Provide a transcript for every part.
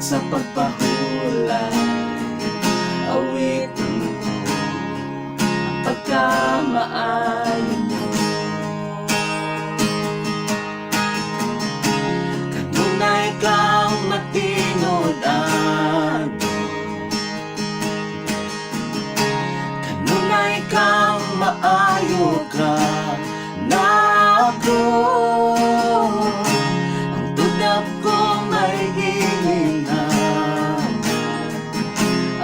sa pagpahulay, awitin ko ang pagkamaayon mo. Kanunay kang matinodan, kanunay kang maayo ka na ako. Ang tudap ko may hilingan,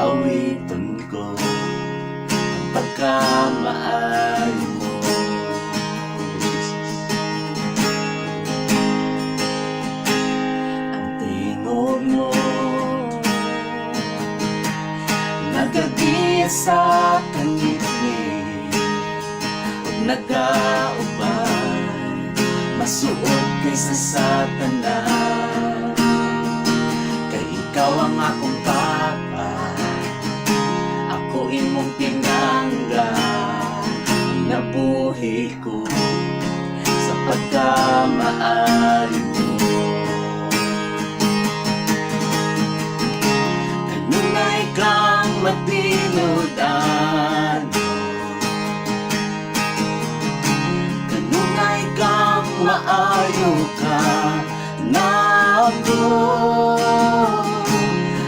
awitin ko ang pagkamaayon mo. Ang tingog mo nagagiyas sa kanipin, ug nagaubay masuot kaysa sa tanan. Kay ikaw ang akong papa, ako imong pinangga, nabuhi ko sa pagkamaayon mo. Kanunay kang matinodan, kanunay kang maayo ka na ako.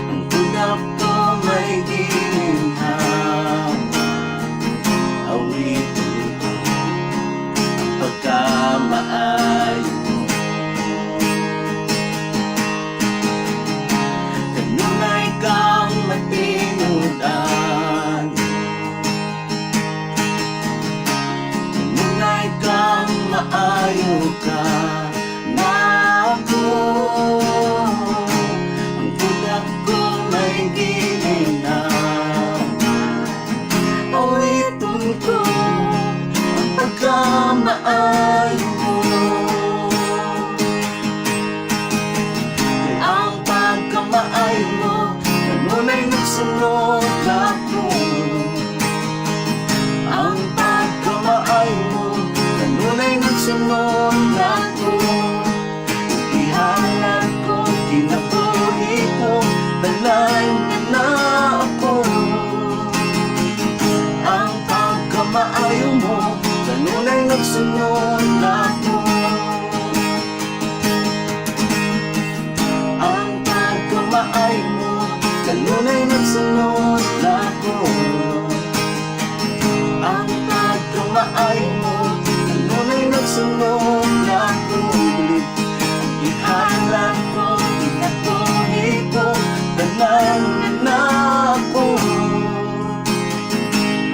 Ang tudap ko may ginham, awitin ko ang pagkamaayon mo. Kanunay kang matinodan, kanunay kang maayo ka na ako. Ang tudap ko may ginham, awitin ko ang pagkamaayon mo. Ang pagkamaayon mo, kanunay nagsunod ako. Ang pagkamaayon mo, kanunay nagsunod ako. Ihanan ko, kinabuhi ko, balay na ako. Ang pagkamaayon mo, kanunay nagsunod ako. Ang pagkamaayon mo, kanunay nagsunod ako. Ang pagkamaayon mo, kanunay nagsunod ako. Ihanan ko, kinabuhi ko, balay na ako.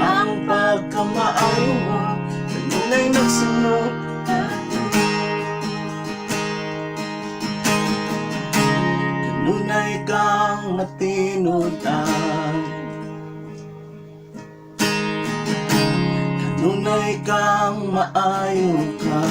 Ang pagkamaayon mo, kanunay nagsunod ako. Kanunay kang matinodan, kanunay kang maayo ka